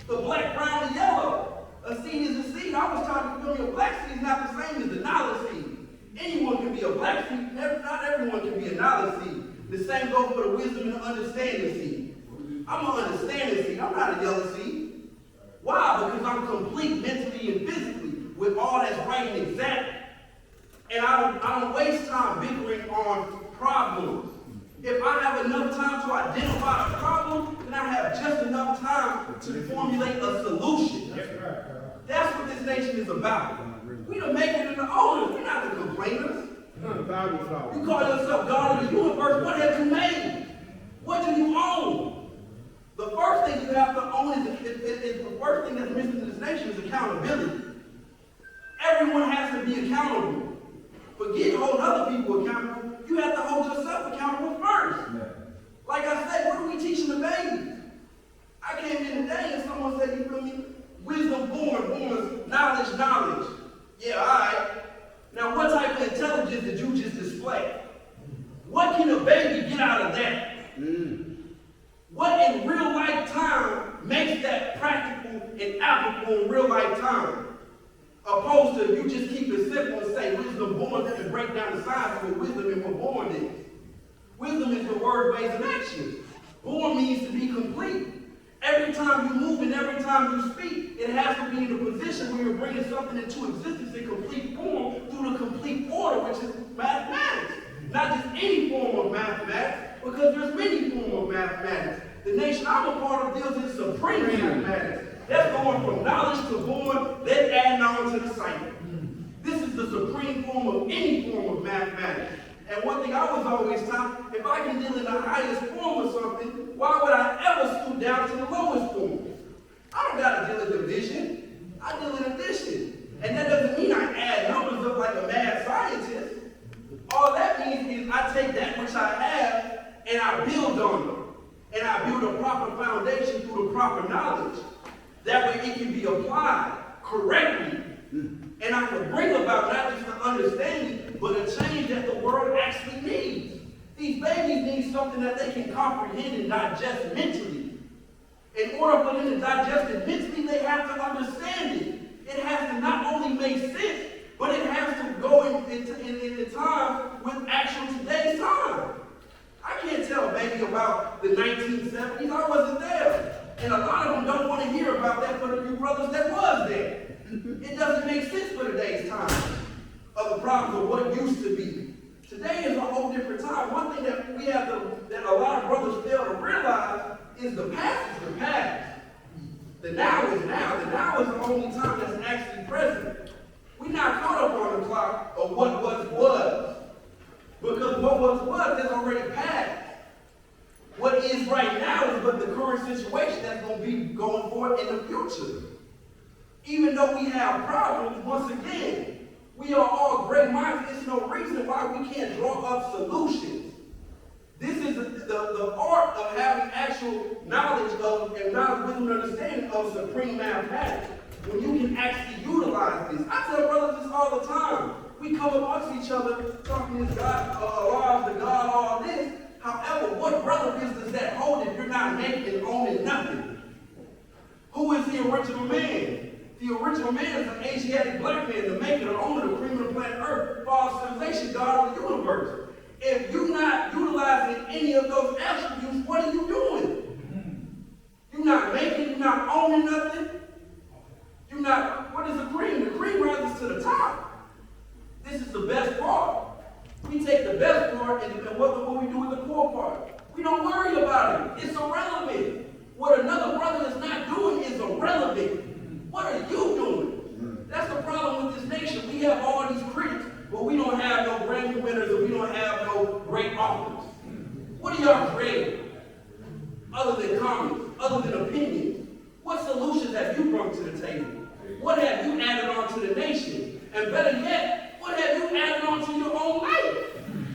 The black, brown, and yellow. A seed is a seed. I was trying to tell you a black seed is not the same as the knowledge seed. Anyone can be a black seed. Not everyone can be a knowledge seed. The same goes for the wisdom and the understanding seed. I'm an understanding seed. I'm not a yellow seed. Why? Because I'm complete mentally and physically with all that's right and exact. And I don't waste time bickering on problems. If I have enough time to identify a problem, then I have just enough time to formulate a solution. That's what this nation is about. We the makers and the owners. We're not the complainers. You call yourself God of the universe. What have you made? What do you own? The first thing you have to own is the first thing that's missing in this nation is accountability. Everyone has to be accountable. Forget holding other people accountable. You have to hold yourself accountable first. Like I said, what are we teaching the babies? I came in today and someone said, you feel me? Wisdom born, knowledge. Yeah, all right. Now, what type of intelligence did you just display? What can a baby get out of that? What in real life time makes that practical and applicable in real life time? Opposed to you just keep it simple and say wisdom born and break down the science of what wisdom and what born is. Wisdom is the word, ways, and actions. Born means to be complete. Every time you move and every time you speak, it has to be in a position where you're bringing something into existence in complete form through the complete order, which is mathematics. Not just any form of mathematics, because there's many forms of mathematics. The nation I'm a part of deals in supreme mathematics. That's going from knowledge to born, then adding on to the cycle. This is the supreme form of any form of mathematics. And one thing I was always taught, if I can deal in the highest form of something, why would I ever stoop down to the lowest form? I don't got to deal in division. I deal in addition. And that doesn't mean I add numbers up like a mad scientist. All that means is I take that which I have and I build on them. And I build a proper foundation through the proper knowledge. That way it can be applied correctly. And I can bring about not just an understanding, but a change that the world actually needs. These babies need something that they can comprehend and digest mentally. In order for them to digest it mentally, they have to understand it. It has to not only make sense, but it has to go in time with actual today's time. I can't tell a baby about the 1970s. I wasn't there. And a lot of them don't want to hear about that for the few brothers that was there. It doesn't make sense for today's time of the problems of what used to be. Today is a whole different time. One thing that we have that a lot of brothers fail to realize is the past is the past. The now is now. The now is the only time that's actually present. We're not caught up on the clock of what was. Because what was is already past. What is right now is but the current situation that's going to be going forward in the future. Even though we have problems, once again, we are all great minds. There's no reason why we can't draw up solutions. This is the art of having actual knowledge of and knowledge, wisdom, and understanding of supreme mathematics. When you can actually utilize this. I tell brothers this all the time. We come amongst each other talking this God, Allah, the God, all this. However, what relevance does that hold if you're not making and owning nothing? Who is the original man? The original man is an Asiatic black man, the maker, the owner, the cream of the planet Earth, false civilization, God of the universe. If you're not utilizing any of those attributes, what are you doing? You're not making, you're not owning nothing. You're not, what is the cream? The cream rises to the top. This is the best part. We take the best part and what we do with the poor part. We don't worry about it. It's irrelevant. What another brother is not doing is irrelevant. What are you doing? That's the problem with this nation. We have all these critics, but we don't have no Grammy winners and we don't have no great authors. What are y'all creating? Other than comments, other than opinions. What solutions have you brought to the table? What have you added on to the nation? And better yet, what have you added on to your own life?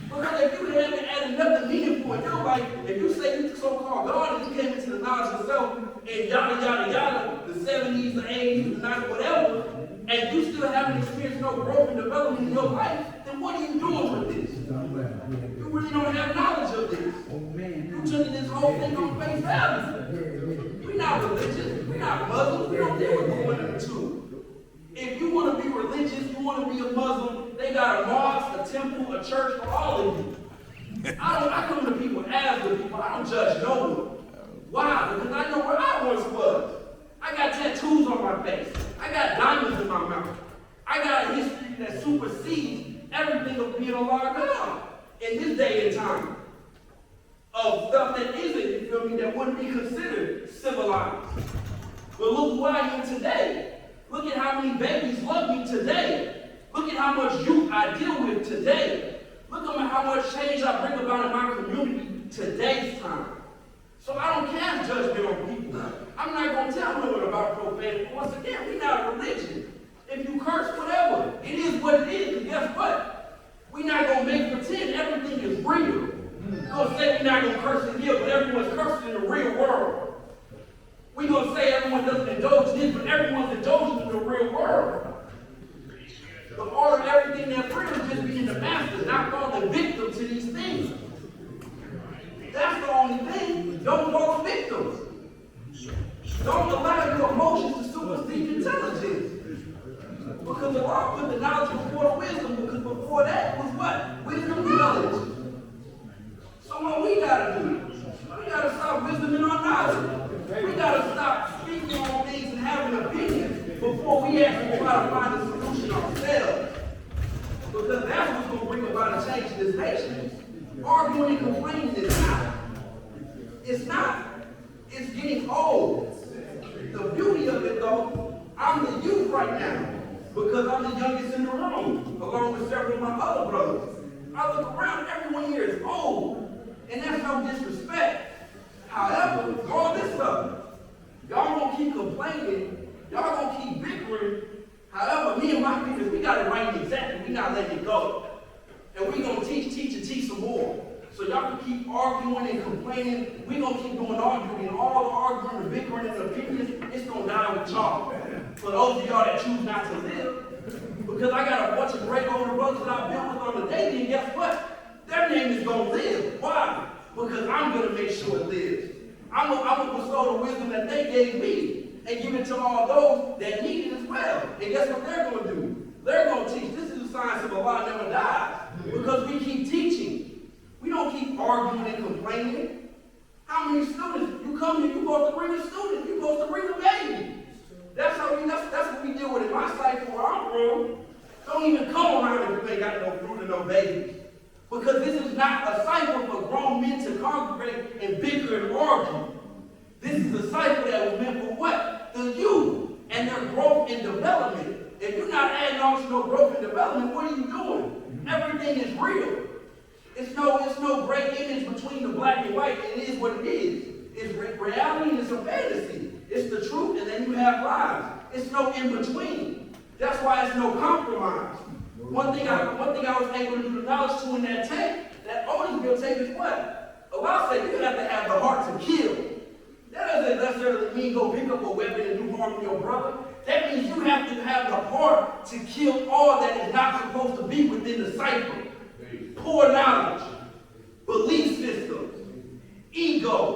Because if you haven't added nothing meaningful in your life, if you say you so-called God and you came into the knowledge of yourself and yada, yada, yada, the 70s, the 80s, the 90s, whatever, and you still haven't experienced no growth and development in your life, then what are you doing with this? You really don't have knowledge of this. You're taking this whole thing on face value. We're not religious. We're not Muslims. We don't deal with one of the two. If you want to be religious, you want to be a Muslim, they got a mosque, a temple, a church for all of you. I come to people as the people. I don't judge no one. Why? Because I know where I once was. I got tattoos on my face. I got diamonds in my mouth. I got a history that supersedes everything of being a large God in this day and time. Of stuff that isn't, you feel me, that wouldn't be considered civilized. But look who I am today. Look at how many babies love me today. Look at how much youth I deal with today. Look at how much change I bring about in my community today's time. So I don't cast judgment on people. I'm not going to tell no one about profanity. Once again, we're not a religion. If you curse, whatever, it is what it is. And guess what? We're not going to make pretend everything is real. We're going to say we're not going to curse in here, but everyone's cursing in the real world. We're going to say everyone doesn't indulge in this, but everyone's indulging in the real world. The art of everything that's real is just being the master, not falling victim to these things. That's the only thing. Don't fall victims. Don't allow your emotions to supersede intelligence. Because the law put the knowledge before the wisdom, because before that was what? Wisdom and knowledge. So what we gotta do? We gotta stop wisdom in our knowledge. We gotta stop speaking on things and having opinions before we actually try to find a solution ourselves. Because that's what's gonna bring about a change in this nation. Arguing and complaining is not. It's not. It's getting old. The beauty of it though, I'm the youth right now. Because I'm the youngest in the room, along with several of my other brothers. I look around, everyone here is old. And that's no disrespect. However, all this stuff, y'all gonna keep complaining, y'all gonna keep bickering. However, me and my people, we got it right exactly. We not letting it go. And we gonna teach some more. So y'all can keep arguing and complaining. We gonna keep doing arguing. And all the arguing, the bickering, and the opinions, it's gonna die with y'all. For those of y'all that choose not to live. Because I got a bunch of great older brothers that I've built with on the daily, and guess what? Their name is gonna live. Why? Because I'm gonna make sure it lives. I'm gonna bestow the wisdom that they gave me and give it to all those that need it as well. And guess what they're gonna do? They're gonna teach. This is the science of Allah never dies. Because we keep teaching. We don't keep arguing and complaining. How many students? You come here, you're supposed to bring a student, you're supposed to bring a baby. That's what we deal with in my cycle where I'm from. Don't even come around if you ain't got no fruit and no babies. Because this is not a cycle for grown men to congregate and bicker and argue. This is a cycle that was meant for what? The youth and their growth and development. If you're not adding on to no growth and development, what are you doing? Everything is real. It's no gray image between the black and white. It is what it is. It's reality and it's a fantasy. It's the truth and then you have lies. It's no in between. That's why it's no compromise. One thing I was able to do the knowledge to in that tape, that Otisville tape is what? Allah said you have to have the heart to kill. That doesn't necessarily mean go pick up a weapon and do harm to your brother. That means you have to have the heart to kill all that is not supposed to be within the cycle. Poor knowledge, belief systems, ego.